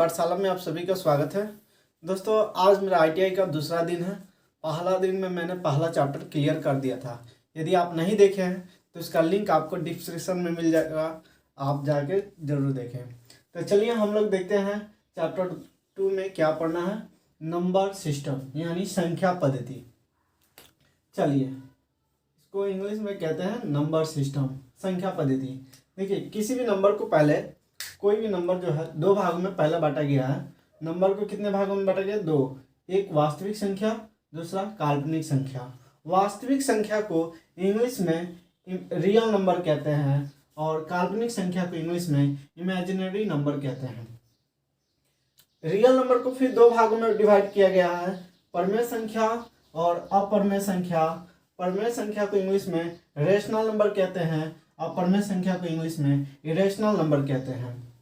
पाठशाला में आप सभी का स्वागत है। दोस्तों, आज मेरा आईटीआई का दूसरा दिन है। पहला दिन में मैंने पहला चैप्टर क्लियर कर दिया था। यदि आप नहीं देखे हैं तो इसका लिंक आपको डिस्क्रिप्शन में मिल जाएगा, आप जाके जरूर देखें। तो चलिए हम लोग देखते हैं चैप्टर 2 में क्या पढ़ना है। नंबर सिस्टम यानी संख्या पद्धति। चलिए, इसको इंग्लिश में कहते हैं नंबर सिस्टम, संख्या पद्धति। देखिए, किसी भी नंबर को पहले, कोई भी नंबर जो है दो भागों में पहले बांटा गया है। नंबर को कितने भागों में बांटा गया? दो। एक वास्तविक संख्या, दूसरा काल्पनिक संख्या। वास्तविक संख्या को इंग्लिश में रियल नंबर कहते हैं और काल्पनिक संख्या को इंग्लिश में इमेजिनरी नंबर कहते हैं। रियल नंबर को फिर दो भागों में डिवाइड किया गया है, परमेय संख्या और अपरमेय संख्या। परमेय संख्या को इंग्लिश में रेशनल नंबर कहते हैं और परमेय संख्या को इंग्लिश में इरेशनल नंबर कहते हैं।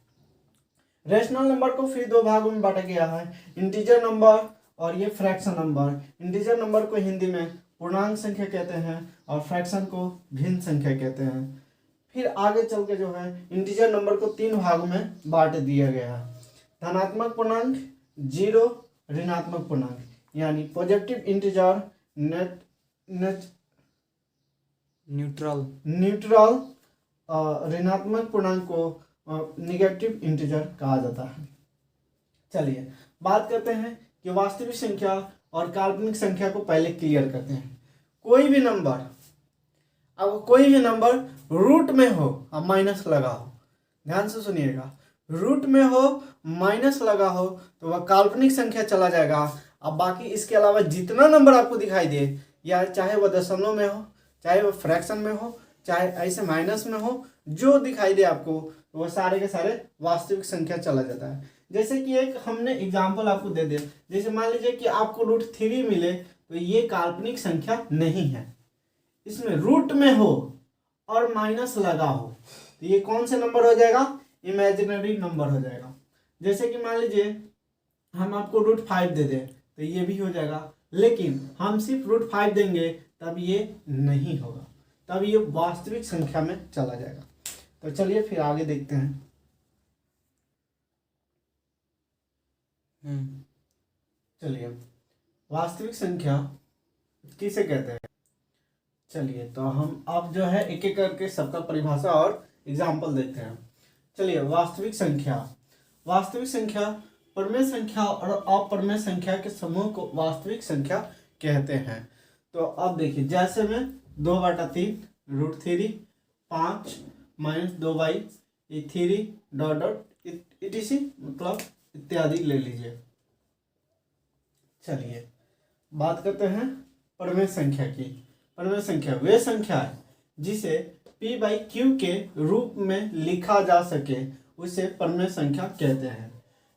रेशनल नंबर को फिर दो भागों में बांटा गया है, इंटीजर नंबर और ये फ्रैक्शन नंबर। इंटीजर नंबर को हिंदी में पूर्णांक संख्या कहते हैं और फ्रैक्शन को भिन्न संख्या कहते हैं। फिर आगे चल के जो है इंटीजर नंबर को तीन भागों में बांट दिया गया है, धनात्मक पूर्णांक, जीरो, ऋणात्मक पूर्णांक। यानी पॉजिटिव इंटीजर, न्यूट्रल, ऋणात्मक पूर्णांक को निगेटिव इंटीजर कहा जाता है। चलिए बात करते हैं कि वास्तविक संख्या और काल्पनिक संख्या को पहले क्लियर करते हैं। कोई भी नंबर रूट में हो और माइनस लगा हो, ध्यान से सुनिएगा, रूट में हो माइनस लगा हो तो वह काल्पनिक संख्या चला जाएगा। अब बाकी इसके अलावा जितना नंबर आपको दिखाई दे, या चाहे वह दशमलव में हो, चाहे वह फ्रैक्शन में हो, चाहे ऐसे माइनस में हो, जो दिखाई दे आपको वह सारे के सारे वास्तविक संख्या चला जाता है। जैसे कि एक हमने एग्जाम्पल आपको दे दिया, जैसे मान लीजिए कि आपको √3 मिले तो ये काल्पनिक संख्या नहीं है। इसमें रूट में हो और माइनस लगा हो तो ये कौन से नंबर हो जाएगा? इमेजिनरी नंबर हो जाएगा। जैसे कि मान लीजिए हम आपको √5 दे दें तो ये भी हो जाएगा, लेकिन हम सिर्फ √5 देंगे तब ये नहीं होगा, तब ये वास्तविक संख्या में चला जाएगा। तो चलिए फिर आगे देखते हैं। चलिए, वास्तविक संख्या किसे कहते हैं? चलिए, तो हम अब जो है एक एक करके सबका परिभाषा और एग्जाम्पल देखते हैं। चलिए, वास्तविक संख्या परमेय संख्या और अपरमेय संख्या के समूह को वास्तविक संख्या कहते हैं। तो अब देखिए, जैसे में 2/3, √3, 5 - 2/3 ... etc. मतलब इत्यादि ले लीजिए। चलिए बात करते हैं परमेय संख्या की। परमेय संख्या वे संख्या है जिसे p/q के रूप में लिखा जा सके, उसे परमेय संख्या कहते हैं,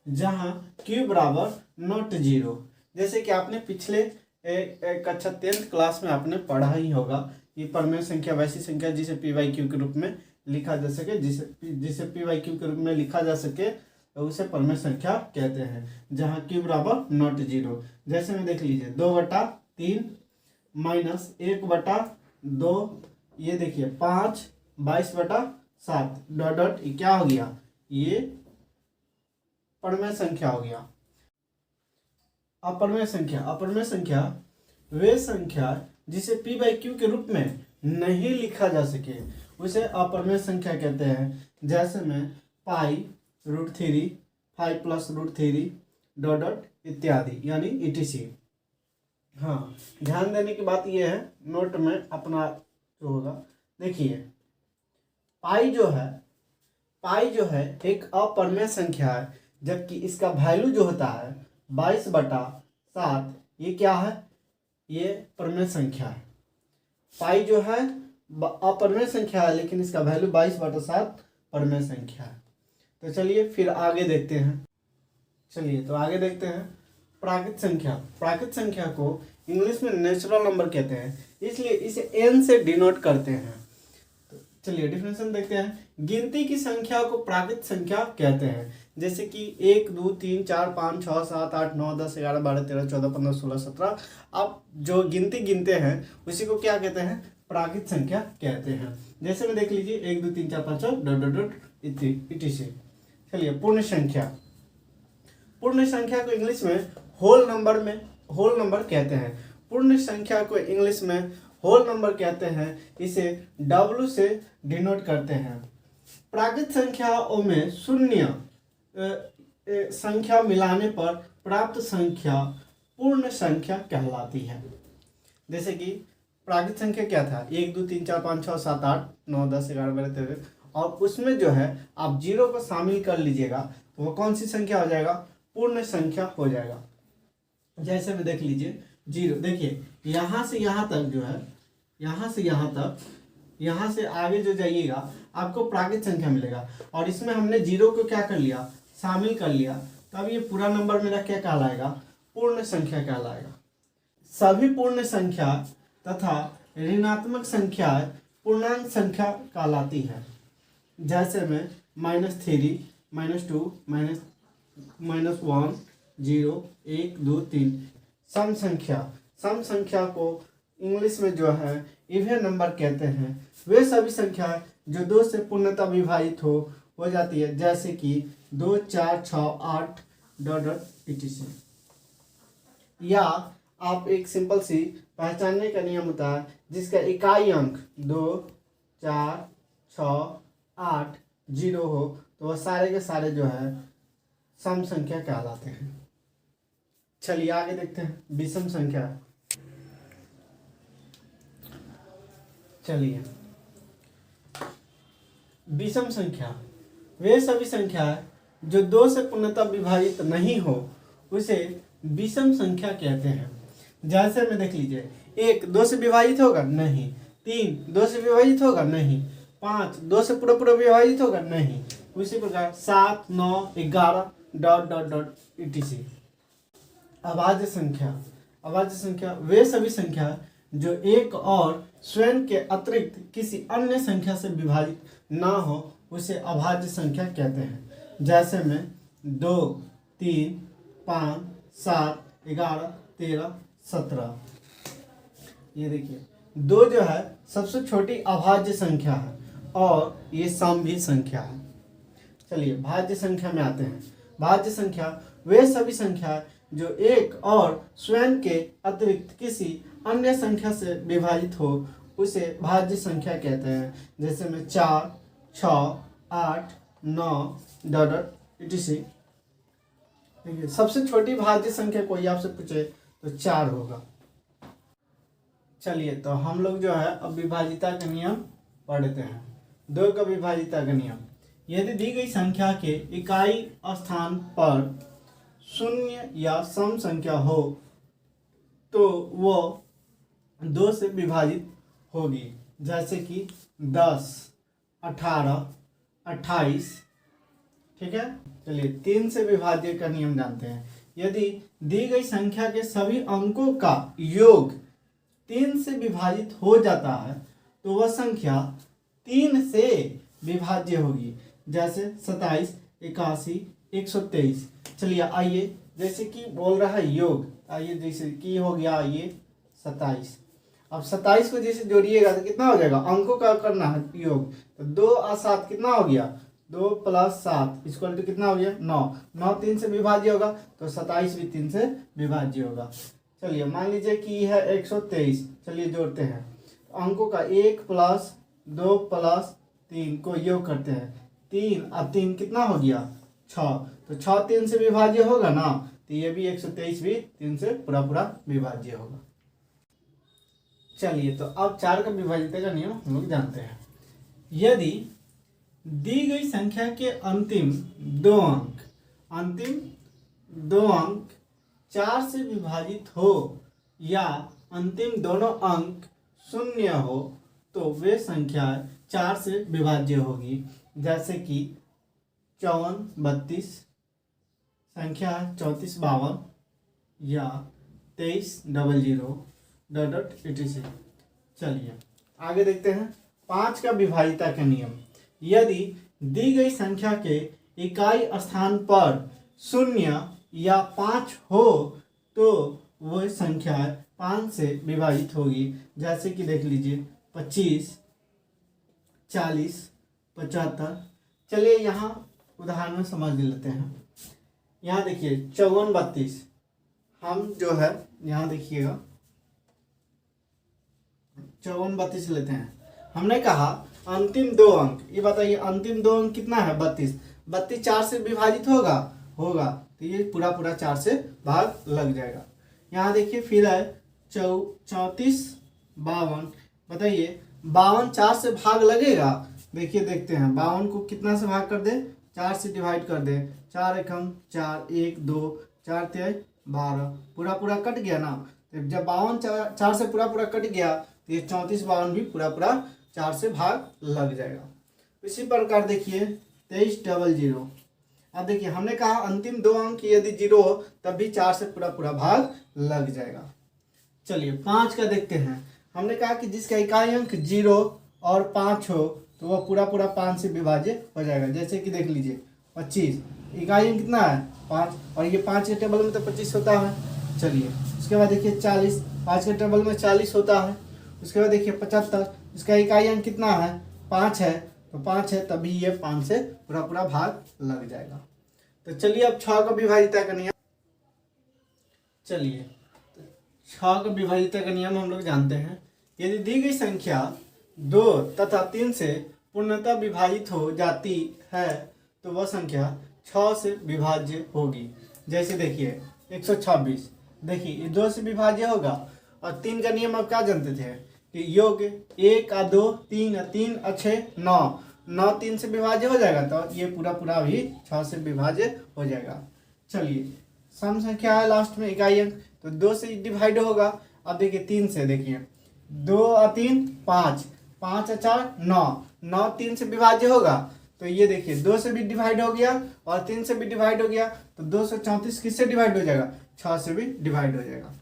जहां q बराबर नॉट जीरो। जैसे कि आपने पिछले कक्षा 10th क्लास में आपने पढ़ा ही होगा कि परमेय संख्या वैसी संख्या जिसे p/q के रूप में लिखा जा सके, जिसे p/q के रूप में लिखा जा सके तो उसे परमेय संख्या कहते हैं, जहां q बराबर नॉट जीरो। जैसे में देख लीजिए, 2/3 - 1/2, ये देखिए 5 22/7 ... ये क्या हो गया? ये परमेय संख्या हो गया। अपरमेय संख्या वे संख्या जिसे p/q के रूप में नहीं लिखा जा सके, उसे अपरमेय संख्या कहते हैं। जैसे में पाई, √3, 5 + √3 ... इत्यादि, यानी etc. हाँ, ध्यान देने की बात यह है, नोट में अपना जो होगा, देखिए पाई जो है एक अपरमेय संख्या है, जबकि इसका वैल्यू जो होता है 22/7, ये क्या है? ये परमेय संख्या है। पाई जो है अपरमेय संख्या है, लेकिन इसका वैल्यू 22/7 परमेय संख्या है। तो चलिए फिर आगे देखते हैं। प्राकृत संख्या को इंग्लिश में नेचुरल नंबर कहते हैं, इसलिए इसे n से डिनोट करते हैं। तो चलिए डिफिनेशन देखते हैं। गिनती की संख्या को प्राकृत संख्या कहते हैं, जैसे कि 1 2 3 4 5 6 7 8 9 10 11 12 13 14 15 16 17। आप जो गिनती गिनते हैं उसी को क्या कहते हैं? प्राकृत संख्या कहते हैं। जैसे में देख लीजिए 1 2 3 4 5 etc. चलिए, पूर्ण संख्या पूर्ण संख्या को इंग्लिश में होल नंबर कहते हैं। पूर्ण संख्या को इंग्लिश में होल नंबर कहते हैं। इसे W से डिनोट करते हैं। प्राकृत संख्याओं में शून्य संख्या मिलाने पर प्राप्त संख्या पूर्ण संख्या कहलाती है। जैसे कि प्राकृत संख्या क्या था, 1 2 3 4 5 6 7 8 9 10 11 12 13, और उसमें जो है आप 0 को शामिल कर लीजिएगा तो वो कौन सी संख्या हो जाएगा, पूर्ण संख्या हो जाएगा। जैसे में देख लीजिए 0, देखिए यहाँ से यहाँ तक जो है, यहाँ से यहाँ तक, यहाँ से आगे जो जाइएगा आपको प्राकृत संख्या मिलेगा, और इसमें हमने 0 को क्या कर लिया, शामिल कर लिया, तब ये पूरा नंबर मेरा क्या कहलाएगा, पूर्ण संख्या कहलाएगा। सभी पूर्ण संख्या तथा ऋणात्मक संख्या पूर्णांक संख्या कहलाती है। जैसे में -3 -2 -1 0 1 2 3। सम संख्या को इंग्लिश में जो है इवन नंबर कहते हैं। वे सभी संख्या जो 2 से पूर्णतः विभाजित हो जाती है, जैसे कि 2 4 6 8 etc। या आप एक सिंपल सी पहचानने का नियम होता है जिसका इकाई अंक 2 4 6 8 0 हो तो वह सारे के सारे जो है सम संख्या कहलाते हैं। चलिए आगे देखते हैं विषम संख्या। चलिए विषम संख्या वे सभी संख्या जो 2 से पूर्णतः विभाजित नहीं हो उसे विषम संख्या कहते हैं। जैसे में देख लीजिए 1 2 से विभाजित होगा नहीं, 3 2 से विभाजित होगा नहीं, 5 2 से पूरा विभाजित होगा नहीं, उसी प्रकार 7 9 11 ... etc। अभाज्य संख्या वे सभी संख्या जो एक और स्वयं के अतिरिक्त किसी अन्य संख्या से विभाजित ना हो उसे अभाज्य संख्या कहते हैं। जैसे में 2 3 5 7 11 13 17। ये देखिए 2 जो है सबसे छोटी अभाज्य संख्या है और ये सम भी संख्या है। चलिए भाज्य संख्या में आते हैं। भाज्य संख्या वे सभी संख्या जो एक और स्वयं के अतिरिक्त किसी अन्य संख्या से विभाजित हो उसे भाज्य संख्या कहते हैं। जैसे में 4 6 8 9 etc। देखिए सबसे छोटी भाज्य संख्या कोई आपसे पूछे तो 4 होगा। चलिए तो हम लोग जो है अब विभाजिता का नियम पढ़ते हैं। 2 का विभाजिता का नियम। यदि दी गई संख्या के इकाई स्थान पर शून्य या सम संख्या हो तो वो 2 से विभाजित होगी। जैसे कि 10 18 28। ठीक है। चलिए 3 से विभाज्य का नियम जानते हैं। यदि दी गई संख्या के सभी अंकों का योग 3 से विभाजित हो जाता है तो वह संख्या 3 से विभाज्य होगी। जैसे 27 81 123। चलिए आइए जैसे कि बोल रहा है योग, आइए जैसे कि हो गया ये 27। अब 27 को जैसे जोड़िएगा तो कितना हो जाएगा, अंकों का करना है योग। तो 2 और 7 कितना हो गया, 2 + 7 इक्वल टू कितना हो गया 9। 9 3 से विभाज्य होगा तो 27 भी 3 से विभाज्य होगा। चलिए मान लीजिए कि है 123। चलिए जोड़ते हैं अंकों का 1 + 2 + 3 को योग करते हैं। 3 और 3 कितना हो गया 6। तो 6 3 से विभाज्य होगा ना, तो ये भी 123 भी 3 से पूरा विभाज्य होगा। चलिए तो अब 4 का विभाजित का नियम हम लोग जानते हैं। यदि दी गई संख्या के अंतिम दो अंक 4 से विभाजित हो या अंतिम दोनों अंक 0 हो तो वे संख्या 4 से विभाज्य होगी। जैसे कि 54 32, संख्या 34 52 या 23 00 etc। चलिए आगे देखते हैं 5 का विभाजिता का नियम। यदि दी गई संख्या के इकाई स्थान पर 0 या 5 हो तो वह संख्या 5 से विभाजित होगी। जैसे कि देख लीजिए 25 40 75। चलिए यहाँ उदाहरण में समझ लेते हैं। यहाँ देखिए 54 32, हम जो है यहाँ देखिएगा 54 32 लेते हैं। हमने कहा अंतिम दो अंक, ये बताइए अंतिम दो अंक कितना है 32, 32 4 से विभाजित होगा, तो ये पूरा पूरा 4 से भाग लग जाएगा। यहाँ देखिए फिर है 34 52, बताइए 52 4 से भाग लगेगा। देखिए देखते हैं 52 को कितना से भाग कर दे, 4 से डिवाइड कर दे, 4 एकम 4, 1 2 4 3 12, पूरा पूरा कट गया ना। तो जब 52 4 से पूरा पूरा कट गया तो ये 34 52 भी पूरा पूरा 4 से भाग लग जाएगा। इसी प्रकार देखिए 23 00। अब देखिए हमने कहा अंतिम दो अंक यदि 0 हो तब भी 4 से पूरा पूरा भाग लग जाएगा। चलिए 5 का देखते हैं। हमने कहा कि जिसका इकाई अंक 0 और 5 हो तो वह पूरा पूरा 5 से विभाज्य हो जाएगा। जैसे कि देख लीजिए 25, इकाई अंक कितना है 5, और ये 5 के टेबल में तो 25 होता है। चलिए उसके बाद देखिए 40, 5 के टेबल में 40 होता है। उसके बाद देखिए 75, इसका इकाई अंक कितना है 5 है, तो 5 है तभी ये 5 से पूरा पूरा भाग लग जाएगा। तो चलिए अब 6 का विभाजिता का नियम, चलिए 6 का विभाजिता का नियम हम लोग जानते हैं। यदि दी गई संख्या 2 तथा 3 से पूर्णतः विभाजित हो जाती है तो वह संख्या 6 से विभाज्य होगी। जैसे देखिए 126, देखिए ये 2 से विभाज्य होगा, और 3 का नियम आप क्या जानते थे कि योग 1 और 2 3 और 3 और 6 9, 9 3 से विभाज्य हो जाएगा, तो ये पूरा पूरा भी 6 से विभाज्य हो जाएगा। चलिए सम संख्या है लास्ट में इकाई अंक, तो 2 से डिवाइड होगा। अब देखिए 3 से, देखिए 2 और 3 5, 5 और 4 9, 9 3 से विभाज्य होगा, तो ये देखिए 2 से भी डिवाइड हो गया और 3 से भी डिवाइड हो गया, तो 234 किससे डिवाइड हो जाएगा 6 से भी डिवाइड हो जाएगा।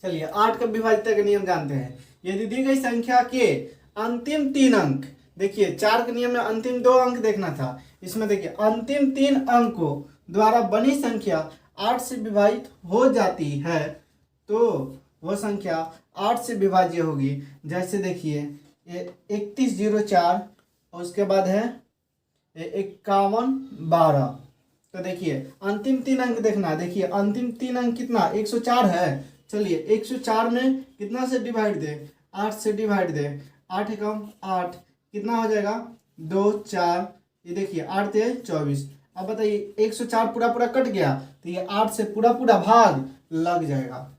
चलिए 8 का विभाजिता का नियम जानते हैं। यदि दी गई संख्या के अंतिम 3 अंक, देखिए 4 के नियम में अंतिम 2 अंक देखना था, इसमें देखिए अंतिम 3 अंकों द्वारा बनी संख्या 8 से विभाजित हो जाती है तो वह संख्या 8 से विभाज्य होगी। जैसे देखिए 3104 और उसके बाद है 51 12, तो देखिए अंतिम 3 अंक देखना है। देखिए अंतिम 3 अंक कितना 104 है। चलिए 104 में कितना से डिवाइड दे 8 से डिवाइड दे, 8 एकम 8 कितना हो जाएगा 2 4, ये देखिए 8 3 24। अब बताइए 104 पूरा पूरा कट गया तो ये 8 से पूरा पूरा भाग लग जाएगा।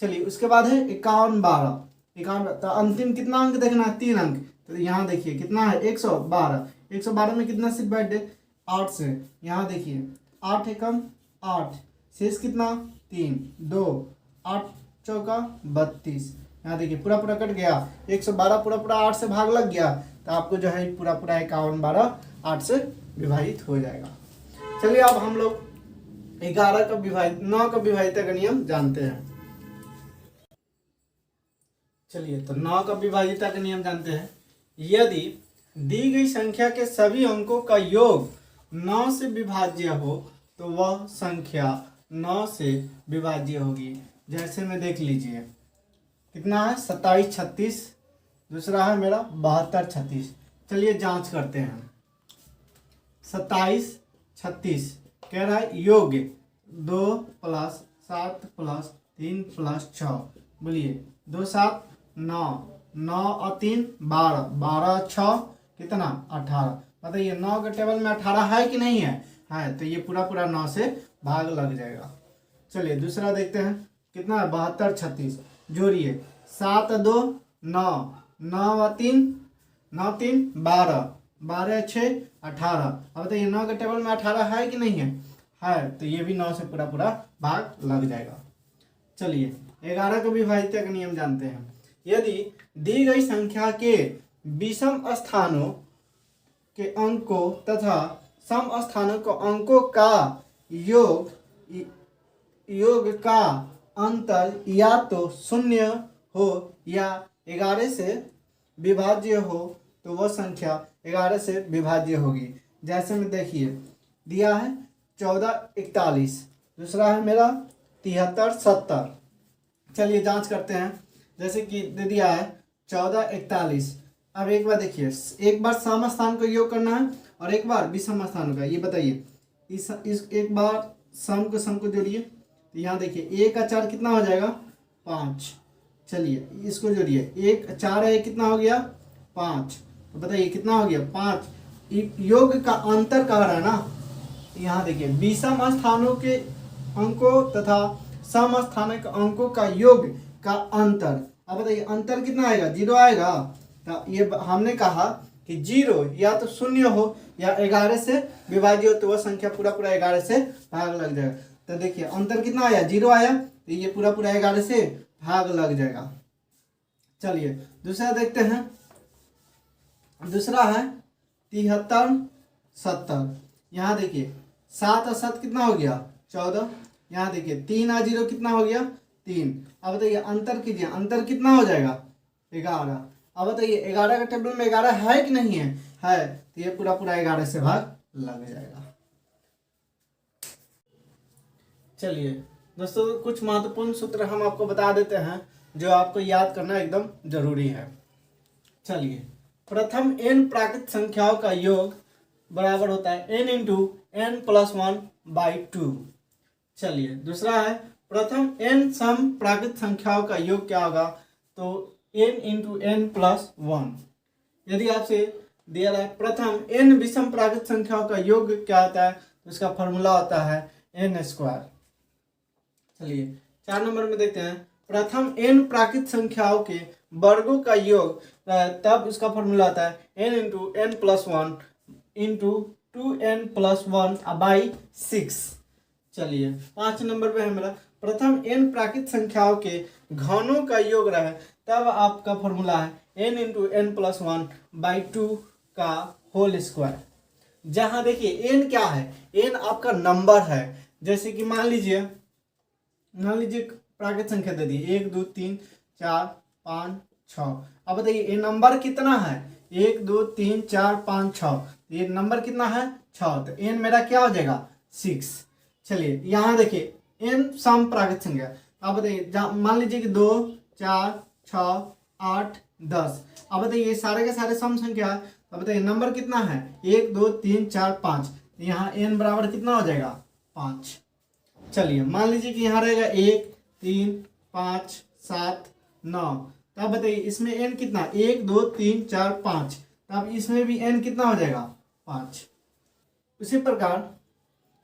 चलिए उसके बाद है 51 12, 51, तो अंतिम कितना अंक देखना है 3 अंक, तो यहाँ देखिए कितना है 112, 112 में कितना से डिवाइड दे 8 से, यहाँ देखिए 8 एकम 8, शेष कितना 3 2 8 चौका 32, यहाँ देखिए पूरा पूरा कट गया, 112 पूरा पूरा 8 से भाग लग गया, तो आपको जो है पूरा पूरा 51 12 8 से विभाजित हो जाएगा। चलिए अब हम लोग 11 का विभाजित 9 का विभाजिता का नियम जानते हैं। चलिए तो 9 का विभाजिता का नियम जानते हैं। यदि दी गई संख्या के सभी अंकों का योग 9 से विभाज्य हो तो वह संख्या 9 से विभाज्य होगी। जैसे में देख लीजिए कितना है 27 36, दूसरा है मेरा 72 36। चलिए जांच करते हैं। 27 36 कह रहा है योग 2 + 7 + 3 + 6, बोलिए 2 7 9, 9 और 3 12, 12 6 कितना 18। बताइए 9 के टेबल में 18 है कि नहीं है, तो ये पूरा पूरा 9 से भाग लग जाएगा। चलिए दूसरा देखते हैं कितना है 72 36, जोड़िए 7 2 9, 9 और 3 9 3 12, 12 6 18। अब बताइए 9 के टेबल में 18 है कि नहीं है, तो ये भी 9 से पूरा पूरा भाग लग जाएगा। चलिए 11 का विभाजिता का नियम जानते हैं। यदि दी गई संख्या के विषम स्थानों के अंकों तथा सम स्थानों के अंकों का योग का अंतर या तो 0 हो या 11 से विभाज्य हो तो वह संख्या 11 से विभाज्य होगी। जैसे में देखिए दिया है 14 41, दूसरा है मेरा 73 70। चलिए जांच करते हैं। जैसे कि दे दिया है 14 41। अब एक बार देखिए, एक बार सम स्थान को योग करना है और एक बार विषम स्थान का। ये बताइए इस एक बार सम को जोड़िए, तो यहाँ देखिए 1 का 4 कितना हो जाएगा 5। चलिए इसको जोड़िए, 1 4 है कितना हो गया 5, तो बताइए कितना हो गया 5। योग का अंतर कह रहा है ना, यहाँ देखिए विषम स्थानों के अंकों तथा सम स्थानिक अंकों का योग का अंतर। अब बताइए अंतर कितना आएगा 0 आएगा, तो ये हमने कहा कि 0 या तो 0 हो या 11 से विभाज्य हो, तो वह संख्या पूरा 11 से भाग लग जाएगा। तो देखिए अंतर कितना आया 0 आया, तो ये पूरा 11 से भाग लग जाएगा। चलिए दूसरा देखते हैं, दूसरा है 73 70। यहाँ देखिए 7 और 7 कितना हो गया 14। यहाँ देखिए 3 और 0 कितना हो गया 3। अब बताइए अंतर कीजिए, अंतर कितना हो जाएगा 11। अब बताइए 11 का टेबल में 11 है कि नहीं है, तो ये पूरा 11 से भाग लग जाएगा। चलिए दोस्तों कुछ महत्वपूर्ण सूत्र हम आपको बता देते हैं जो आपको याद करना एकदम जरूरी है। चलिए प्रथम n प्राकृत संख्याओं का योग बराबर होता है n इंटू n प्लस 1/2। चलिए दूसरा है प्रथम n सम प्राकृत संख्याओं का योग क्या होगा, तो n इंटू n प्लस 1। यदि आपसे दिया है प्रथम n विषम प्राकृत संख्याओं का योग क्या होता है, तो इसका फॉर्मूला होता है n²। चलिए 4 नंबर में देखते हैं प्रथम n प्राकृत संख्याओं के वर्गों का योग, तब इसका फॉर्मूला आता है n into n plus 1 into 2n plus 1/6। चलिए 5 नंबर पे है मेरा प्रथम n प्राकृत संख्याओं के घनों का योग रहे, तब आपका फॉर्मूला है n इंटू n प्लस 1/2 का होल स्क्वायर। जहाँ देखिए n क्या है, n आपका नंबर है। जैसे कि मान लीजिए प्राकृत संख्या दे दी 1 2 3 4 5 6। अब बताइए ये नंबर कितना है 1 2 3 4 5 6, ये नंबर कितना है 6, तो n मेरा क्या हो जाएगा 6। चलिए यहाँ देखिए n सम प्राकृत संख्या। अब बताइए मान लीजिए कि 2 4 6 8 10। अब बताइए ये सारे के सारे सम संख्या है, अब बताइए नंबर कितना है 1 2 3 4 5, यहाँ n बराबर कितना हो जाएगा 5। चलिए मान लीजिए कि यहाँ रहेगा 1 3 5 7 9, तो अब बताइए इसमें n कितना 1 2 3 4 5, तो अब इसमें भी n कितना हो जाएगा 5। उसी प्रकार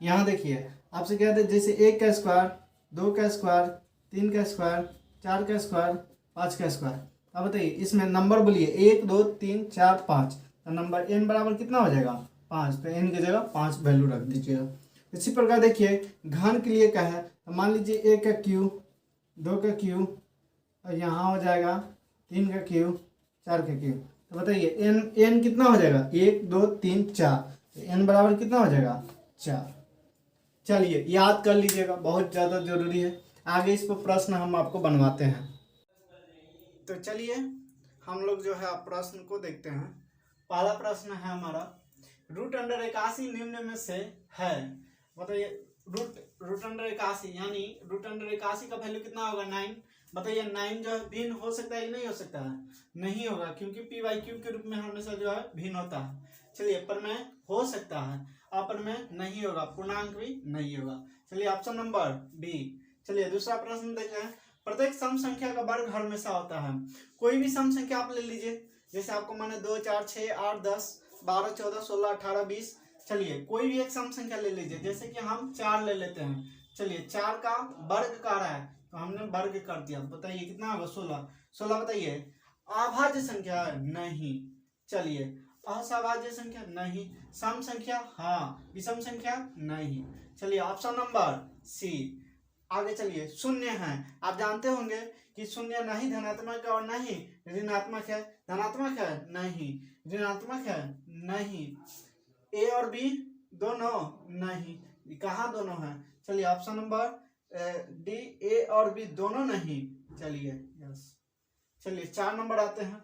यहाँ देखिए आपसे कहते हैं जैसे 1 का स्क्वायर 2 का स्क्वायर 3 का स्क्वायर 4 का स्क्वायर 5 का स्क्वायर। अब बताइए इसमें नंबर बोलिए 1 2 3 4 5, तो नंबर n बराबर कितना हो जाएगा 5, तो n की जगह 5 वैल्यू रख दीजिएगा। इसी प्रकार देखिए घन के लिए क्या है, तो मान लीजिए 1 का क्यूब 2 का क्यूब और यहाँ हो जाएगा 3 का क्यूब 4 का क्यूब, तो बताइए n कितना हो जाएगा 1 2 3 4, तो n बराबर कितना हो जाएगा 4। चलिए याद कर लीजिएगा, बहुत ज़्यादा जरूरी है। आगे इस पर प्रश्न हम आपको बनवाते हैं। तो चलिए हम लोग जो है प्रश्न को देखते हैं। पहला प्रश्न है हमारा √81 निम्न में से है। बताइए √81 यानी √81 का वैल्यू कितना होगा 9। बताइए 9 जो है भिन्न हो सकता है कि नहीं हो सकता है, नहीं होगा, क्योंकि p/q के रूप में हमेशा जो है भिन्न होता है। चलिए परमेय हो सकता है, अपरमेय नहीं होगा, पूर्णांक भी नहीं होगा। चलिए ऑप्शन नंबर बी। चलिए दूसरा प्रश्न देखते हैं प्रत्येक सम संख्या का वर्ग हमेशा होता है। कोई भी सम संख्या आप ले लीजिए, जैसे आपको माने 2 4 6 8 10 12 14 16 18 20। चलिए कोई भी एक सम संख्या ले लीजिए, जैसे कि हम 4 ले लेते हैं। चलिए 4 का वर्ग कर रहा है, तो हमने वर्ग कर दिया। बताइए कितना होगा 16। 16 बताइए अभाज्य संख्या है नहीं। चलिए असभाज्य संख्या नहीं, सम संख्या हाँ, विषम संख्या नहीं। चलिए ऑप्शन नंबर सी। आगे चलिए शून्य है, आप जानते होंगे कि शून्य नहीं धनात्मक है और नहीं ऋणात्मक है। धनात्मक है नहीं, ऋणात्मक है नहीं, ए और बी दोनों नहीं, कहाँ दोनों हैं। चलिए ऑप्शन नंबर डी ए और बी दोनों नहीं। चलिए यस। चलिए 4 नंबर आते हैं।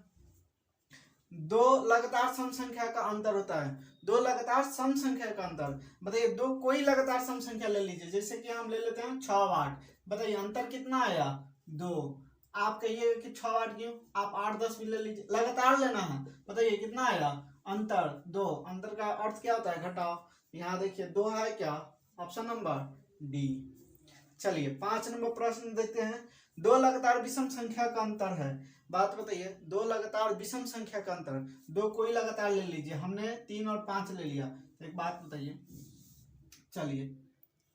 2 लगातार सम संख्या का अंतर होता है। 2 लगातार सम संख्या का अंतर बताइए, 2 कोई लगातार सम संख्या ले लीजिए, जैसे कि हम ले लेते हैं 6 8। बताइए अंतर कितना आया 2। आप कहिए कि 6 8 क्यों, आप 8 10 भी ले लीजिए, लगातार लेना है। बताइए कितना आया अंतर 2। अंतर का अर्थ क्या होता है घटाव। यहाँ देखिए 2 है क्या, ऑप्शन नंबर डी। चलिए 5 नंबर प्रश्न देखते हैं। दो लगातार विषम संख्या का अंतर है। बात बताइए, दो लगातार विषम संख्या का अंतर, दो कोई लगातार ले लीजिए, हमने 3 और 5 ले लिया। तो एक बात बताइए, चलिए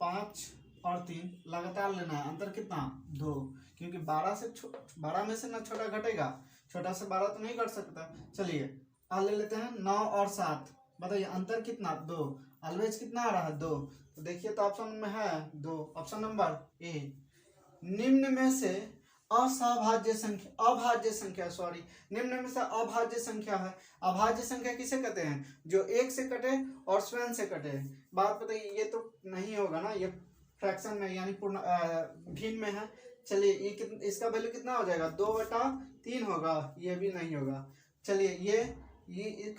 5 और 3 लगातार लेना है, अंतर कितना 2, क्योंकि 12 में से ना छोटा घटेगा, छोटा से 12 तो नहीं घट सकता। चलिए ले लेते हैं 9 और 7, बताइए अंतर कितना 2, ऑलवेज कितना आ रहा है 2। तो देखिए तो ऑप्शन में है 2, ऑप्शन नंबर ए। निम्न में से अभाज्य संख्या है। अभाज्य संख्या किसे कहते हैं, जो एक से कटे और स्वयं से कटे। बात बताइए, ये तो नहीं होगा ना, ये फ्रैक्शन में यानी पूर्ण भिन्न में है। चलिए इसका वैल्यू कितना हो जाएगा 2/3 होगा, ये भी नहीं होगा। चलिए ये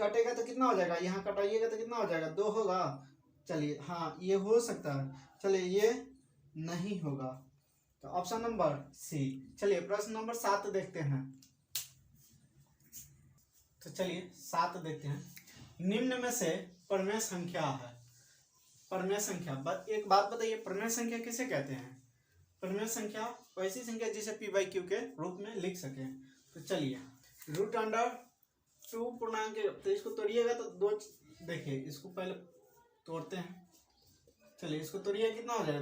कटेगा तो कितना हो जाएगा, यहाँ कटाइएगा तो कितना हो जाएगा 2 होगा। चलिए हाँ ये हो सकता है। चलिए ये नहीं होगा, तो ऑप्शन नंबर सी। चलिए प्रश्न नंबर 7 देखते हैं। तो चलिए 7 देखते हैं। निम्न में से परमेय संख्या है। परमेय संख्या, एक बात बताइए, परमेय संख्या किसे कहते हैं। परमेय संख्या वैसी संख्या जिसे p/q के रूप में लिख सके। तो चलिए √2 पूर्णांक, तो इसको तोड़िएगा तो 2, देखिए इसको पहले तोड़ते हैं। चलिए इसको तोड़िए, कितना हो जाएगा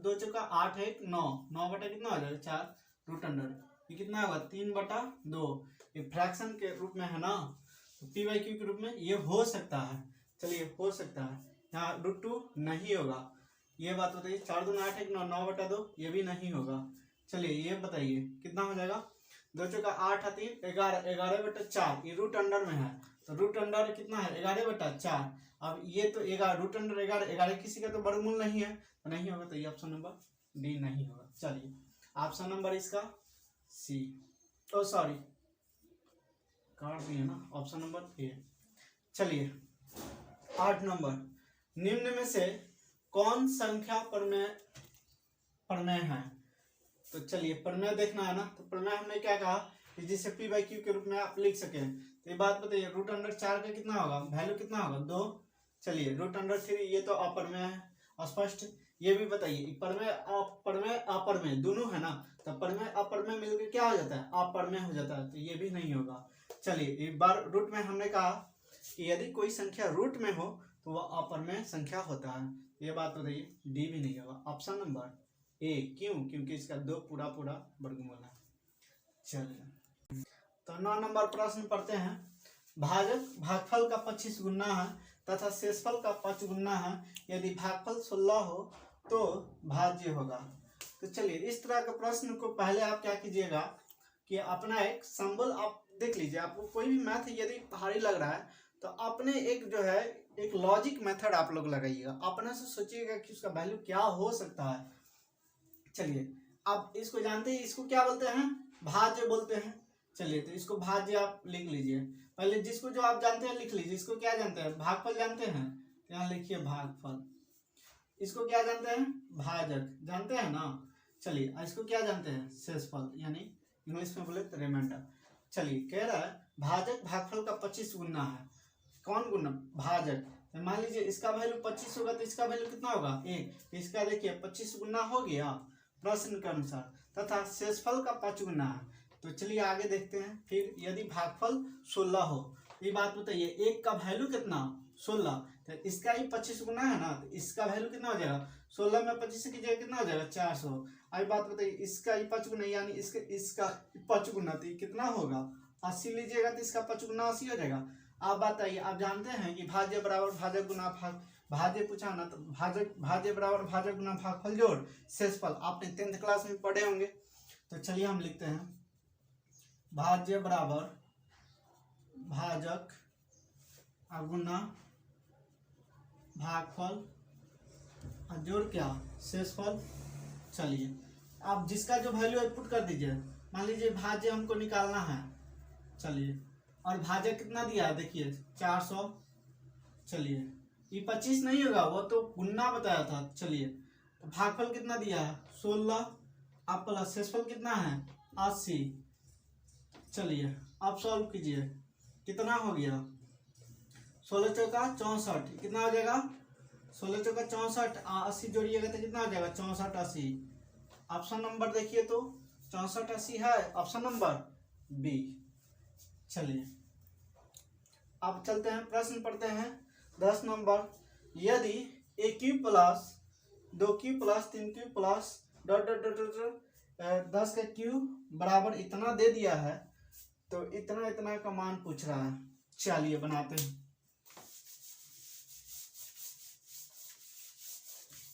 2 चौका 8 1 9, 9 बटा कितना हो जाएगा 4 √, ये कितना होगा 3/2। ये फ्रैक्शन के रूप में है ना, तो p/q के रूप में ये हो सकता है। चलिए हो सकता है, यहाँ √2 नहीं होगा। ये बात बताइए, 4 दूना 8 1 9, 9/2 ये भी नहीं होगा। चलिए ये बताइए कितना हो जाएगा 2 चौका 8 3 11, 11/4, ये √, में है तो √, कितना है 11/4। अब ये तो 11 11 किसी का तो वर्गमूल नहीं है, तो नहीं होगा, तो ये ऑप्शन नंबर डी नहीं होगा। चलिए ऑप्शन नंबर इसका सी, ओ सॉरी काट दिए ना, ऑप्शन नंबर ए। चलिए 8 नंबर, निम्न में से कौन संख्या प्रमेय है। तो चलिए प्रमेय देखना है ना, तो प्रमेय हमने क्या कहा कि जिसे p/q के रूप में आप लिख सके। तो ये बात बताइए √4 का कितना होगा, वैल्यू कितना होगा 2। चलिए √3, ये तो अप्रमेय है स्पष्ट। ये भी बताइए प्रमेय अप्रमेय दोनों है ना, तो प्रमेय अप्रमेय मिलकर क्या हो जाता है, अप्रमेय हो जाता है, तो ये भी नहीं होगा। चलिए एक बार रूट में हमने कहा कि यदि कोई संख्या रूट में हो तो वह अप्रमेय संख्या होता है। ये बात बताइए डी भी नहीं होगा, ऑप्शन नंबर ए। क्यों, क्योंकि इसका 2 पूरा वर्गमूल है। चलिए तो 9 नंबर प्रश्न पढ़ते हैं। भागफल का 25 गुना है तथा शेषफल का 5 गुना है। यदि भागफल 16 हो तो भाज्य होगा। तो चलिए इस तरह के प्रश्न को पहले आप क्या कीजिएगा कि अपना एक सिंबल आप देख लीजिए। आपको कोई भी मैथ यदि भारी लग रहा है तो अपने एक जो है एक लॉजिक मेथड आप लोग लगाइएगा, अपने से सोचिएगा कि उसका वैल्यू क्या हो सकता है। चलिए आप इसको जानते हैं, इसको क्या बोलते हैं, भाज्य बोलते हैं। चलिए तो इसको भाज्य आप लिख लीजिए। पहले जिसको जो आप जानते हैं लिख लीजिए। इसको क्या जानते हैं, भागफल जानते हैं, यहाँ लिखिए भागफल। इसको क्या जानते हैं, भाजक जानते हैं ना। चलिए इसको क्या जानते हैं, शेषफल, यानी इंग्लिश में बोले तो रिमाइंडर। चलिए कह रहा है भाजक भागफल का 25 गुना है। कौन गुना, भाजक। तो मान लीजिए इसका वैल्यू 25 होगा तो इसका वैल्यू कितना होगा 1। इसका देखिए 25 गुना हो गया प्रश्न के अनुसार, तथा शेषफल का 5 गुना है। तो चलिए आगे देखते हैं। फिर यदि भागफल 16 हो, ये बात बताइए 1 का वैल्यू कितना 16, तो इसका ही 25 गुना है ना, तो इसका वैल्यू कितना हो जाएगा 16 में 25 से कीजिएगा कितना हो जाएगा 400। अब बात बताइए इसका ही 5 गुना, यानी इसका 5 गुना, तो कितना होगा 80 लीजिएगा तो इसका 5 गुना 80 हो जाएगा। आप बताइए, आप जानते हैं कि भाज्य बराबर भाजक गुना भाज्य पूछा ना, तो भाज्य बराबर भाजक गुना भागफल जोड़ शेषफल, आपने 10th क्लास में पढ़े होंगे। तो चलिए हम लिखते हैं भाज्य बराबर भाजक गुना भागफल जोड़ क्या शेषफल। चलिए आप जिसका जो वैल्यू है पुट कर दीजिए। मान लीजिए भाज्य हमको निकालना है, चलिए, और भाजक कितना दिया है देखिए 400। चलिए ये 25 नहीं होगा, वो तो गुना बताया था। चलिए तो भागफल कितना दिया है 16, आप प्लस शेषफल कितना है 80। चलिए आप सॉल्व कीजिए, कितना हो गया 16 चौका 64, कितना हो जाएगा 16 चौका 64, 80 जोड़िएगा तो कितना आ जाएगा 64 80। ऑप्शन नंबर देखिए तो 64 80 है ऑप्शन नंबर बी। चलिए अब चलते हैं, प्रश्न पढ़ते हैं 10 नंबर। यदि A cube plus 2 cube plus 3 cube plus dot dot dot dot 10 का क्यूब बराबर इतना दे दिया है तो इतना इतना का मान पूछ रहा है। चलिए बनाते हैं।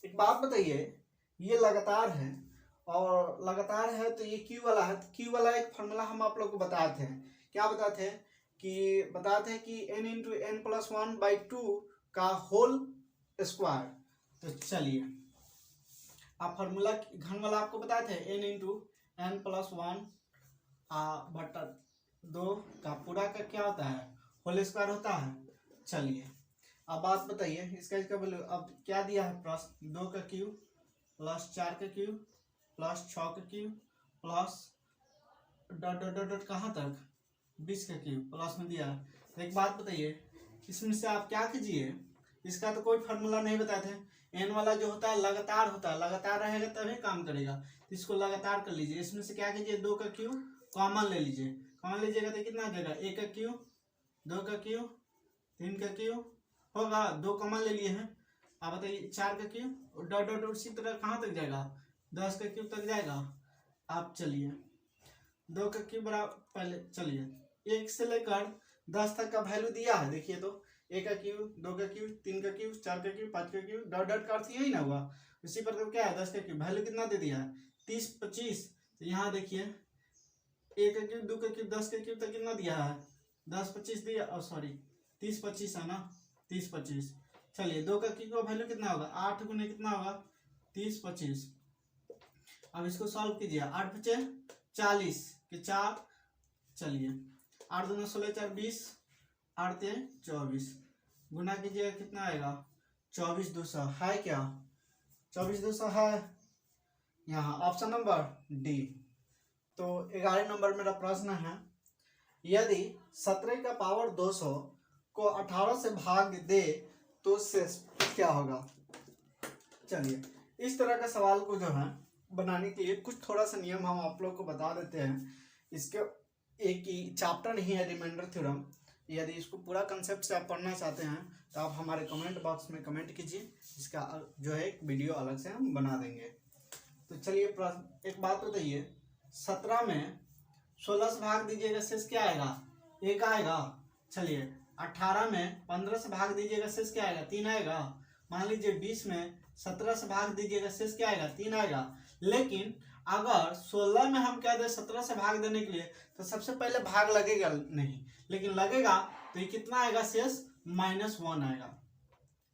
एक बात बताइए, ये लगातार है और लगातार है तो ये क्यू वाला है, तो क्यू वाला एक फॉर्मूला हम आप लोग को बताते हैं। क्या बताते हैं कि n इंटू एन प्लस 1/2 का होल स्क्वायर। तो चलिए आप फॉर्मूला घन वाला आपको बताए थे, n इंटू एन प्लस 1/2 का पूरा का क्या होता है होल स्क्वायर होता है। चलिए अब बात बताइए इसका वैल्यू। अब क्या दिया है प्रश्न, 2 का क्यूब प्लस 4 का क्यूब प्लस 6 का cube plus dot dot dot dot कहाँ तक 20 का क्यूब प्लस में दिया है। तो एक बात बताइए, इसमें से आप क्या कीजिए, इसका तो कोई फार्मूला नहीं बताए थे। एन वाला जो होता है लगातार होता है, लगातार रहेगा तभी काम करेगा, तो इसको लगातार कर लीजिए। इसमें से क्या कीजिए, 2 का क्यूब कॉमन ले लीजिए। कॉमन लीजिएगा तो कितना आ जाएगा, 1 का क्यूब 2 का क्यूब 3 का क्यूब होगा, 2 कॉमन ले लिए हैं। आप बताइए 4 का क्यूब डॉट डॉट उसी तरह कहाँ तक जाएगा 10 का क्यूब तक जाएगा। आप चलिए 2 का क्यूब बराबर, पहले चलिए 1 से लेकर 10 तक का वैल्यू दिया है। देखिए तो 1 का क्यूब 2 का क्यूब 3 का क्यूब 4 का क्यूब 5 का क्यूब डॉट डॉट का अर्थ यही ना हुआ। उसी पर तो क्या है 10 का क्यूब वैल्यू कितना दे दिया है 30 25। तो यहाँ देखिए 1 का क्यूब 2 का क्यूब 10 का क्यूब तक कितना दिया है 10 25 दिया, और सॉरी 30 25 है ना 30 25। चलिए 2 का क्यूब का वैल्यू कितना होगा 8 गुने कितना होगा 30 25। अब इसको सॉल्व कीजिए, 8 बचे 40 के 4, चलिए 8 दूना 16 4 20 8 3 24 गुना कीजिएगा कितना आएगा 24 200 है क्या 24 200 है यहाँ ऑप्शन नंबर डी। तो 11 नंबर मेरा प्रश्न है, यदि 17 का पावर 200 को 18 से भाग दे तो शेष क्या होगा। चलिए इस तरह का सवाल को जो है बनाने के लिए कुछ थोड़ा सा नियम हम आप लोग को बता देते हैं। इसके एक ही चैप्टर नहीं है रिमाइंडर थ्योरम। यदि इसको पूरा कंसेप्ट से आप पढ़ना चाहते हैं तो आप हमारे कमेंट बॉक्स में कमेंट कीजिए, इसका जो है एक वीडियो अलग से हम बना देंगे। तो चलिए एक बात बताइए, 17 में 16 से भाग दीजिएगा शेष क्या आएगा 1 आएगा। चलिए 18 में 15 से भाग दीजिएगा शेष क्या आएगा 3 आएगा। मान लीजिए 20 में 17 से भाग दीजिएगा शेष क्या आएगा 3 आएगा। लेकिन अगर 16 में हम क्या दें 17 से भाग देने के लिए, तो सबसे पहले भाग लगेगा नहीं, लेकिन लगेगा तो ये कितना आएगा शेष -1 आएगा।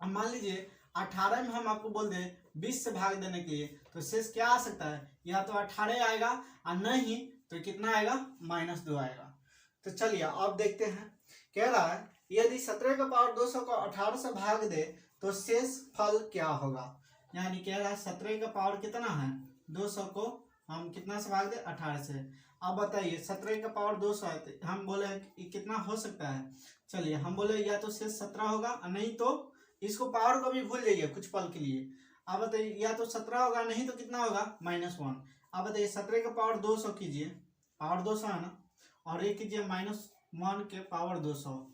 अब मान लीजिए 18 में हम आपको बोल दें 20 से भाग देने के लिए, तो शेष क्या आ सकता है, या तो 18 आएगा और नहीं तो कितना आएगा -2 आएगा। तो चलिए आप देखते हैं, कह रहा है यदि 17 का पावर 200 को 18 से भाग दे तो शेष फल क्या होगा। यानी कह रहा है 17 का पावर कितना है 200 को हम कितना से भाग दे 18 से। अब बताइए 17 का पावर 200 है तो हम बोले कितना हो सकता है। चलिए हम बोले या तो शेष 17 होगा, नहीं तो इसको पावर को भी भूल जाइए कुछ पल के लिए। अब बताइए या तो 17 होगा, नहीं तो कितना होगा -1। अब बताइए 17 का पावर 200 कीजिए, पावर 200 है ना, और ये कीजिए -1 के पावर 200।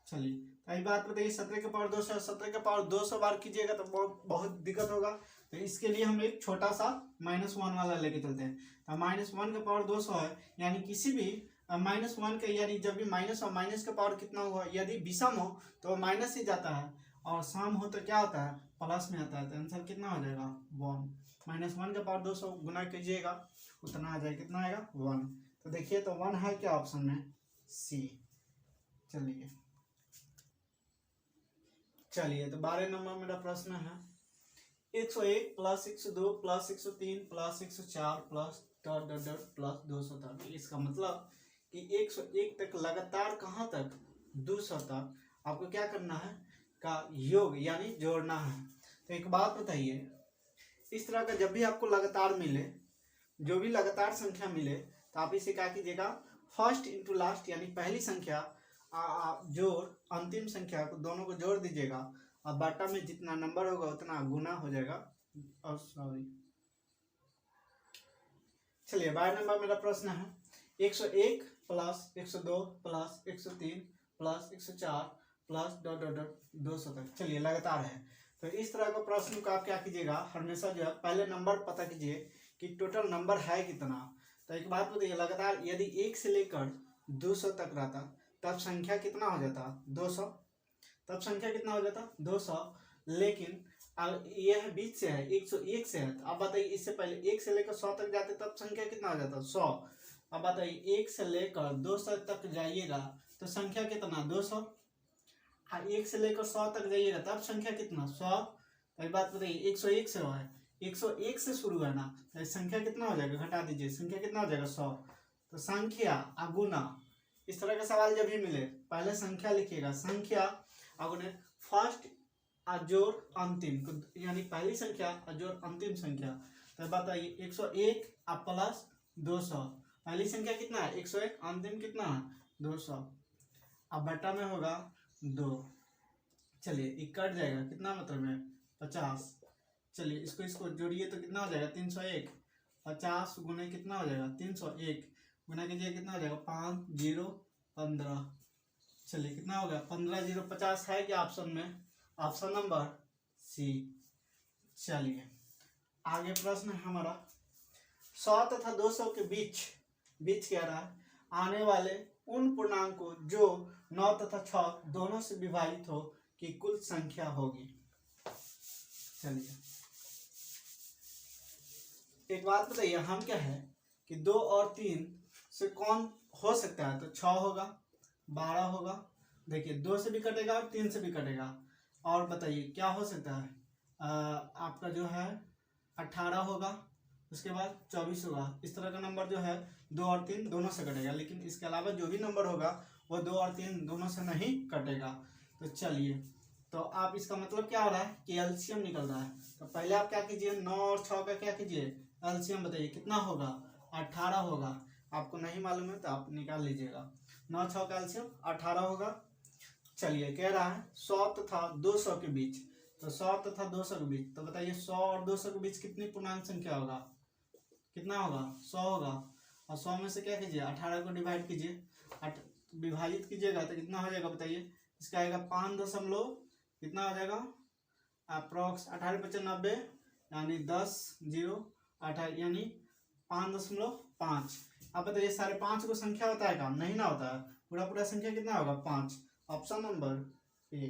चलिए कई बात बताइए 17 का पावर 200, 17 का पावर 200 बार कीजिएगा तो बहुत दिक्कत होगा। तो इसके लिए हम एक छोटा सा -1 वाला लेके चलते हैं। तो -1 का पावर 200 है, यानी किसी भी -1 का, यानी जब भी माइनस और माइनस का पावर कितना हुआ, यदि विषम हो तो माइनस ही जाता है, और सम हो तो क्या होता है प्लस में आता है। तो आंसर कितना हो जाएगा 1। -1 का पावर 200 गुना कीजिएगा उतना आ जाएगा, कितना आएगा 1। तो देखिए तो 1 है क्या ऑप्शन में सी। चलिए तो 12 नंबर मेरा प्रश्न है, 101 plus 102 plus 103 plus 104 plus dot dot dot plus 200 तक। इसका मतलब कि 101 तक लगातार कहाँ तक 200 तक आपको क्या करना है का योग यानी जोड़ना है। तो एक बात बताइए, इस तरह का जब भी आपको लगातार मिले, जो भी लगातार संख्या मिले, तो आप इसे क्या कीजिएगा फर्स्ट इंटू लास्ट, यानी पहली संख्या जोड़ अंतिम संख्या को दोनों को जोड़ दीजिएगा और बाटा में जितना नंबर होगा उतना गुना हो जाएगा। और सॉरी, चलिए 12 नंबर मेरा प्रश्न है 101 plus 102 plus 103 plus 104 plus dot dot dot 200 तक। चलिए लगातार है, तो इस तरह का प्रश्न को आप क्या कीजिएगा, हमेशा जो है पहले नंबर पता कीजिए कि टोटल नंबर है कितना। तो एक बात बताइए, लगातार यदि 1 से लेकर 200 तक रहता तब संख्या कितना हो जाता, 200। तब संख्या कितना हो जाता, 200। लेकिन यह बीच से है, 101 से है, तो अब बताइए इससे पहले 1 से लेकर 100 तक जाते तब संख्या कितना हो जाता, 100। अब बताइए 1 से लेकर 200 तक जाइएगा तो संख्या कितना, 200। 1 से लेकर 100 तक जाइएगा तब संख्या कितना, 100। तो बात बताइए 101 से हुआ है, 101 से शुरू है ना, तो संख्या कितना हो जाएगा, घटा दीजिए, संख्या कितना हो जाएगा, 100। तो संख्या अगुना, इस तरह का सवाल जब भी मिले पहले संख्या लिखिएगा, संख्या अगुने फर्स्ट अजोर अंतिम, यानी पहली संख्या अजोर अंतिम संख्या। तो बताइए 101 अब प्लस 200, पहली संख्या कितना है 101, अंतिम कितना है 200। अब बटा में होगा 2, चलिए ये कट जाएगा, कितना मतलब है 50। चलिए इसको जोड़िए तो कितना हो जाएगा 301, 50 गुने कितना हो जाएगा 301, गुना कीजिए कितना हो जाएगा 5 0 15। चलिए कितना हो गया 15 0 50 है क्या ऑप्शन में, ऑप्शन नंबर सी। चलिए आगे प्रश्न है हमारा 100 तथा 200 के बीच क्या रहा है, आने वाले उन पूर्णांक को जो 9 तथा 6 दोनों से विभाजित हो की कुल संख्या होगी। चलिए एक बात बताइए, हम क्या है कि 2 और 3 से कौन हो सकता है, तो 6 होगा, 12 होगा, देखिए 2 से भी कटेगा और 3 से भी कटेगा। और बताइए क्या हो सकता है, आपका जो है 18 होगा, उसके बाद 24 होगा। इस तरह का नंबर जो है 2 और 3 दोनों से कटेगा, लेकिन इसके अलावा जो भी नंबर होगा वो 2 और 3 दोनों से नहीं कटेगा। तो चलिए, तो आप इसका मतलब क्या हो रहा है कि एलसीएम निकल रहा है। तो पहले आप क्या कीजिए, 9 और 6 का क्या कीजिए एलसीएम बताइए कितना होगा, 18 होगा। आपको नहीं मालूम है तो आप निकाल लीजिएगा, 9 6 का एलसीएम 18 होगा। चलिए कह रहा है 100 तथा 200 के बीच, तो 100 तथा 200 के बीच, तो बताइए 100 और 200 के बीच कितनी पूर्णांक संख्या होगा, कितना होगा 100 होगा। और 100 में से क्या कीजिए 18 को डिवाइड कीजिए, विभाजित कीजिएगा तो कितना हो जाएगा बताइए, इसका आएगा 5 दशमलव कितना हो जाएगा अप्रोक्स 18×95 यानी 10 0 18 यानी 5.5। अब बताइए 5.5 को संख्या होता है क्या, नहीं ना होता है, पूरा संख्या कितना होगा 5, ऑप्शन नंबर ए।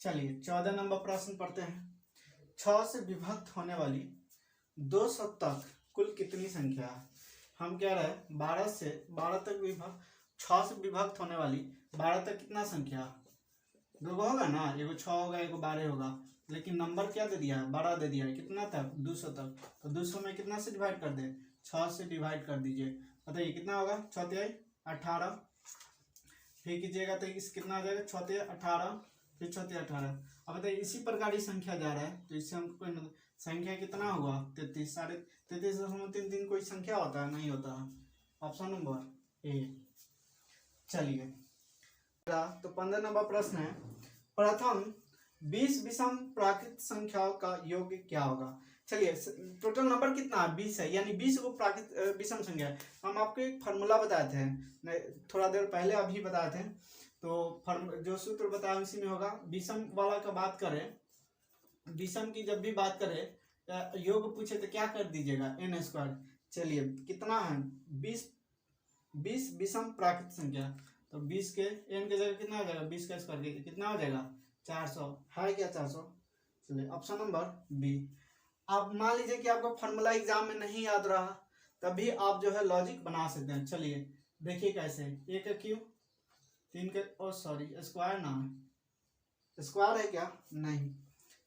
चलिए 14 नंबर प्रश्न पढ़ते हैं, 6 से विभक्त होने वाली 200 तक कुल कितनी संख्या है। हम कह रहे हैं 12 तक विभक्त, 6 से विभक्त होने वाली 12 तक कितना संख्या, 2 होगा ना, एगो 6 होगा एगो 12 होगा, लेकिन नंबर क्या दे दिया है, 12 दे दिया है, कितना तक 200 तक। तो 200 में कितना से डिवाइड कर दे, 6 से डिवाइड कर दीजिए, बताइए कितना होगा 6 तिहाई 18, फिर कीजिएगा तो इस कितना आ जाएगा 6 तिहाई 18, फिर 6 तिहाई 18। अब बताइए इसी प्रकार ही संख्या जा रहा है, तो इससे हमको मतलब संख्या कितना हुआ 33, 33.33 कोई संख्या होता है, नहीं होता है, ऑप्शन नंबर ए। चलिए तो 15 नंबर प्रश्न है, प्रथम 20 विषम प्राकृत संख्याओं का योग क्या होगा। चलिए टोटल नंबर कितना है 20 है, यानी 20 को प्राकृत विषम संख्या है। हम आपको एक फार्मूला बताए थे थोड़ा देर पहले, अभी बताए थे, तो जो सूत्र बताया उसी में होगा। विषम वाला का बात करें, विषम की जब भी बात करें योग पूछे तो क्या कर दीजिएगा n²। चलिए कितना है 20 विषम प्राकृत संख्या, तो 20 के n के जगह कितना हो जाएगा 20 का स्क्वायर कितना हो जाएगा 400 है क्या 400। चलिए ऑप्शन नंबर बी। अब मान लीजिए कि आपको फार्मूला एग्जाम में नहीं याद रहा, तभी आप जो है लॉजिक बना सकते हैं। चलिए देखिए कैसे, 1 का क्यूब 3 के सॉरी स्क्वायर ना है, स्क्वायर है क्या नहीं।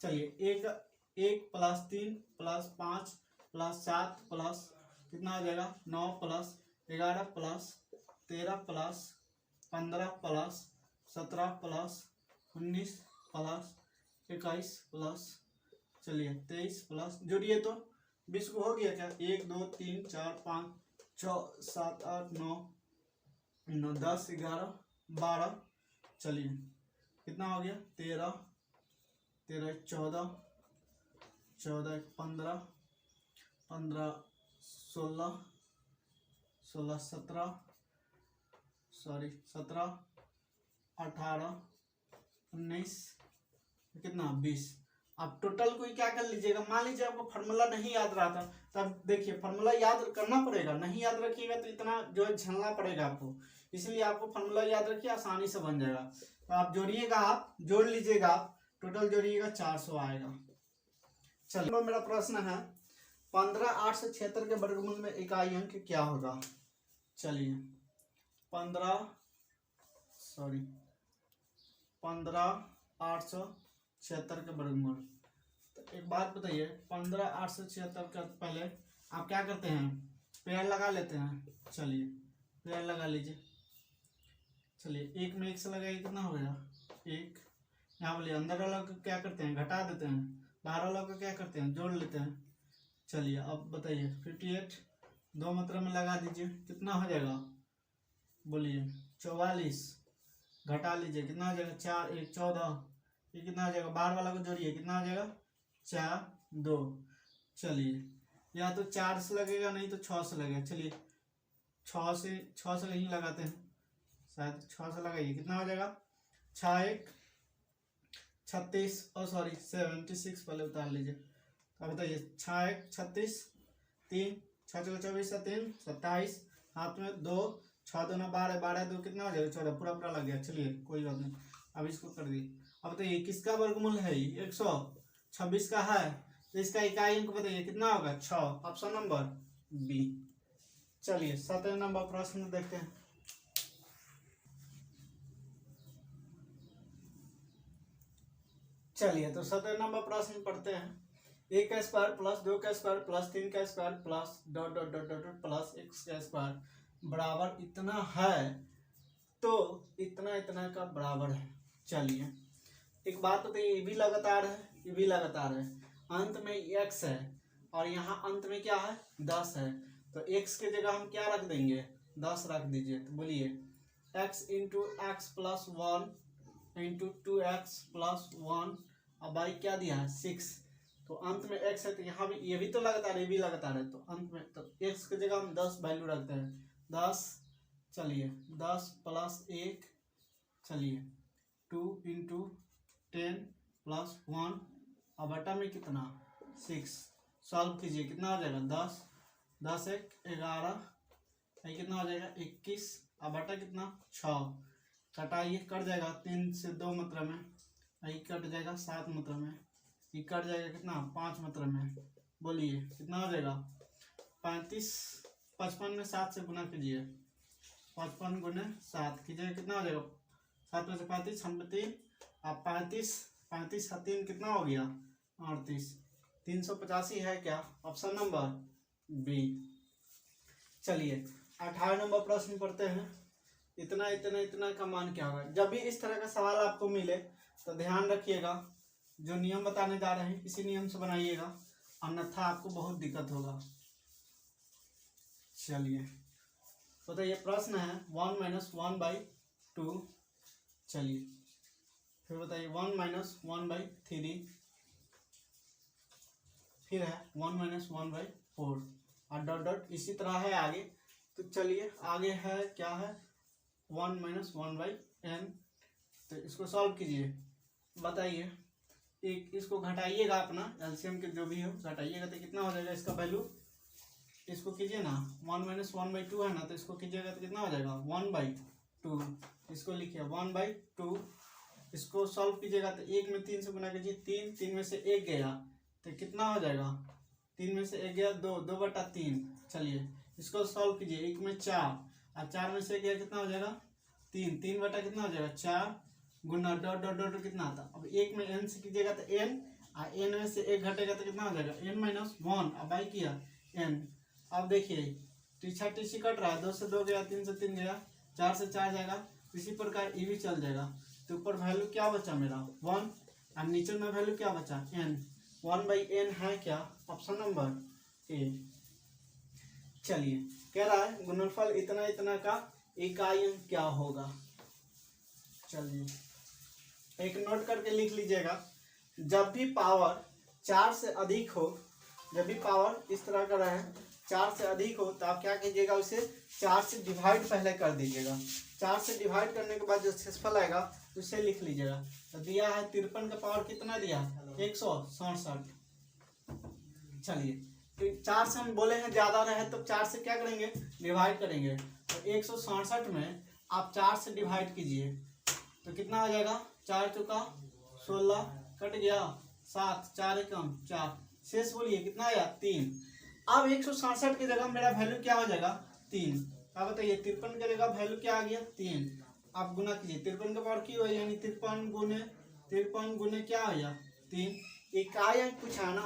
चलिए 1 प्लस 3 प्लस 5 प्लस 7 प्लस कितना हो जाएगा 9 plus 11 plus 13 plus 15 plus 17 plus 19 plus 21 plus चलिए 23 प्लस जोड़िए तो 20 को हो गया क्या, 1 2 3 4 5 6 7 8 9 10 11 12। चलिए कितना हो गया 13, 13 14, 14 15, 15 16, 16 17, 17 18 19, कितना 20। अब टोटल को क्या कर लीजिएगा, मान लीजिए आपको फार्मूला नहीं याद रहा था, तब देखिए फार्मूला याद करना पड़ेगा, नहीं याद रखिएगा तो इतना जो है झेलना पड़ेगा आपको, इसलिए आपको फार्मूला याद रखिए, आसानी से बन जाएगा। तो आप जोड़िएगा, आप जोड़ लीजिएगा, आप टोटल जोड़िएगा 400 आएगा। चलिए मेरा प्रश्न है 15 876 के वर्गमूल में इकाई अंक क्या होगा। चलिए 15 876 के वर्गमूल। तो एक बात बताइए, 15 876 का पहले आप क्या करते हैं, पेड़ लगा लेते हैं। चलिए पेड़ लगा लीजिए। चलिए एक में एक से लगाइए, कितना हो गया 1। यहाँ बोलिए अंदर वाला को क्या करते हैं, घटा देते हैं, बाहर वाला को क्या करते हैं, जोड़ लेते हैं। चलिए अब बताइए 58 दो मात्रा में लगा दीजिए, कितना हो जाएगा, बोलिए 44। घटा लीजिए, कितना हो जाएगा 4 1 14, ये कितना हो जाएगा, बाहर वाला को जोड़िए, कितना हो जाएगा 4 2। चलिए या तो 4 से लगेगा, नहीं तो 6 से लगेगा। चलिए 6 से नहीं लगाते हैं, शायद 6 से लगाइए, कितना हो जाएगा 6 1 36 और 76 पहले उतार लीजिए। अब बताइए 6 1 36, 3 6 4 24 3 27, हाथ में 2 6 2 12 12 2 कितना हो जाएगा 14, पूरा लग गया। चलिए कोई बात नहीं, अब इसको कर दिए। अब बताइए किसका वर्गमूल है, 126 का है, तो इसका इकाई अंक बताइए कितना होगा 6, ऑप्शन नंबर बी। चलिए 17 नंबर प्रश्न देखते हैं। चलिए तो 17 नंबर प्रश्न पढ़ते हैं। 1 का स्क्वायर प्लस 2 का स्क्वायर प्लस 3 का square plus dot dot dot dot plus x का स्क्वायर बराबर इतना है, तो इतना इतना का बराबर है। चलिए एक बात बताइए, ये भी लगातार है, ये भी लगातार है, अंत में x है और यहाँ अंत में क्या है 10 है, तो x के जगह हम क्या रख देंगे 10 रख दीजिए। तो बोलिए x into x plus 1 into 2x plus 1, अब भाई क्या दिया है 6, तो अंत में x है, तो यहाँ भी ये भी तो लगातार, ये भी लगातार है, तो अंत में तो x की जगह हम 10 वैल्यू रखते हैं 10। चलिए 10 प्लस 1, चलिए 2 इंटू 10 प्लस 1, अब बटा में कितना 6, सॉल्व कीजिए, कितना हो जाएगा 10 10 1 11, कितना हो जाएगा 21, अब बटा कितना 6, कटाइए कट जाएगा 3 से 2 मात्रा में, यही कट जाएगा 7 मात्रा में, ये कट जाएगा कितना 5 मात्रा में। बोलिए कितना हो जाएगा 35, 55 में 7 से गुना कीजिए, 55 गुने 7 कीजिए, कितना हो जाएगा 7 में से 35 हम 3, अब 35 35 3 कितना हो गया 38, 385 है क्या, ऑप्शन नंबर बी। चलिए 18 नंबर प्रश्न पढ़ते हैं। इतना इतना इतना का मान क्या होगा। जब भी इस तरह का सवाल आपको मिले तो ध्यान रखिएगा, जो नियम बताने जा रहे हैं इसी नियम से बनाइएगा, अन्यथा आपको बहुत दिक्कत होगा। चलिए तो ये प्रश्न है 1 माइनस 1/2। चलिए फिर बताइए 1 माइनस 1/3, फिर है 1 माइनस 1/4 और डॉट डॉट इसी तरह है आगे। तो चलिए आगे है क्या है 1 माइनस 1/n, तो इसको सॉल्व कीजिए। बताइए एक इसको घटाइएगा, अपना एलसीएम के जो भी हो घटाइएगा तो कितना हो जाएगा इसका वैल्यू, इसको कीजिए ना 1 माइनस 1/2 है ना, तो इसको कीजिएगा तो कितना हो जाएगा 1/2, इसको लिखिए 1/2, इसको सॉल्व कीजिएगा तो 1 में 3 से गुना कीजिए, 3 में से 1 गया तो कितना हो जाएगा, 3 में से 1 गया 2/3। चलिए इसको सॉल्व कीजिए, 1 में 4 और 4 में से 1 गया कितना हो जाएगा 3 बटा कितना हो जाएगा 4 गुना डॉट डॉट डॉट कितना आता। अब 1 में n से कीजिएगा तो n, और n में से 1 घटेगा तो कितना हो जाएगा n माइनस 1, अब बाई किया n। अब देखिए टीछा टीछी कट रहा है, 2 से 2 गया, 3 से 3 गया, 4 से 4 जाएगा, इसी प्रकार ये भी चल जाएगा। तो ऊपर वैल्यू क्या बचा मेरा 1 और नीचे में वैल्यू क्या बचा n, 1/n है क्या, ऑप्शन नंबर ए। चलिए कह रहा है गुणनफल इतना इतना का इकाई अंक क्या होगा। चलिए एक नोट करके लिख लीजिएगा, जब भी पावर 4 से अधिक हो, जब भी पावर इस तरह का रहे 4 से अधिक हो, तो आप क्या कीजिएगा, उसे 4 से डिवाइड पहले कर दीजिएगा। 4 से डिवाइड करने के बाद जो शेषफल आएगा उसे लिख लीजिएगा। तो दिया है 53 का पावर कितना दिया, 167। चलिए, तो 4 से हम बोले हैं ज़्यादा रहे तो 4 से क्या करेंगे, डिवाइड करेंगे। तो 167 में आप 4 से डिवाइड कीजिए तो कितना आ जाएगा, 4 चौका 16, कट गया 7, 4 एकम 4, शेष बोलिए कितना आया, 3। अब 167 की जगह मेरा वैल्यू क्या हो जाएगा, 3। अब बताइए 53 की जगह वैल्यू क्या आ गया, 3। आप गुना कीजिए, 53 का पावर क्यों है, यानी 53 गुने क्या आया, 3। इकाई अंक पूछा ना,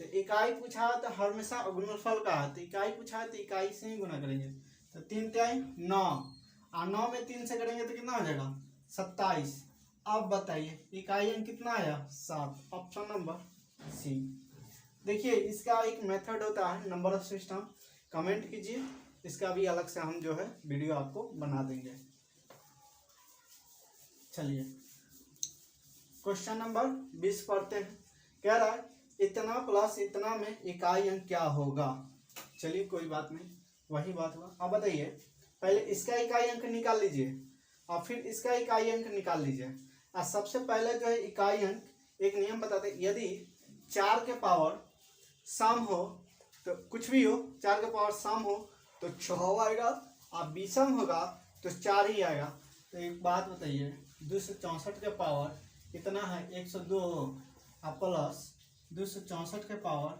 तो इकाई पूछा तो हमेशा गुणनफल का है, तो इकाई पूछा है तो इकाई से ही गुना करेंगे। तो 3 तिहाई 9, और 9 में 3 से करेंगे तो कितना हो जाएगा, 27। अब बताइए इकाई अंक कितना आया, 7। Option number C. देखिए इसका एक मेथड होता है नंबर ऑफ सिस्टम, कमेंट कीजिए, इसका भी अलग से हम जो है वीडियो आपको बना देंगे। चलिए क्वेश्चन नंबर 20 पढ़ते हैं। कह रहा है इतना प्लस इतना में इकाई अंक क्या होगा। चलिए कोई बात नहीं, वही बात हुआ। अब बताइए पहले इसका इकाई अंक निकाल लीजिए और फिर इसका इकाई अंक निकाल लीजिए। और सबसे पहले जो है इकाई अंक, एक नियम बताते हैं, यदि 4 के पावर सम हो तो कुछ भी हो, 4 के पावर सम हो तो 6 आएगा, और विषम होगा तो 4 ही आएगा। तो एक बात बताइए, 264 के पावर कितना है, 102, और प्लस 264 के पावर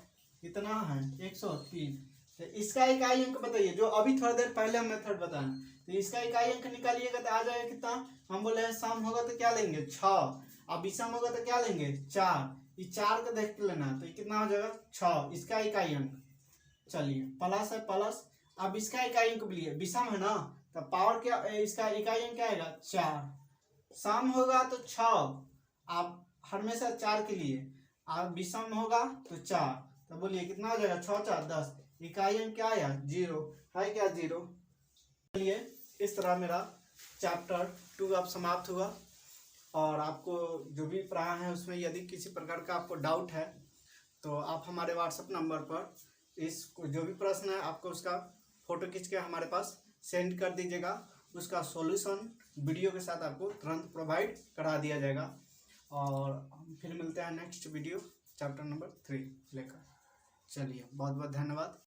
कितना है, 103। तो इसका इकाई अंक बताइए, जो अभी थोड़ी देर पहले हम मेथड बताएं। तो इसका इकाई अंक निकालिएगा तो आ जाएगा कितना, हम बोले हैं सम होगा तो क्या लेंगे, 6, और विषम होगा तो क्या लेंगे, 4। ये 4 का देख लेना, तो ये कितना हो जाएगा, 6, इसका इकाई अंक। चलिए प्लस है प्लस, अब इसका इकाई अंक बोलिए, विषम है ना, तो पावर क्या, इसका इकाई अंक क्या आएगा, 4। सम होगा तो 6, आप हमेशा 4 के लिए, आप विषम होगा तो 4, तो बोलिए कितना हो जाएगा, 6 4 10, इकाई अंक क्या आया, 0 है, क्या 0। चलिए इस तरह मेरा चैप्टर 2 अब समाप्त हुआ। और आपको जो भी पढ़ा है उसमें यदि किसी प्रकार का आपको डाउट है तो आप हमारे व्हाट्सएप नंबर पर इस जो भी प्रश्न है आपको उसका फ़ोटो खींच के हमारे पास सेंड कर दीजिएगा, उसका सॉल्यूशन वीडियो के साथ आपको तुरंत प्रोवाइड करा दिया जाएगा। और फिर मिलते हैं नेक्स्ट वीडियो चैप्टर नंबर 3 लेकर। चलिए बहुत बहुत धन्यवाद।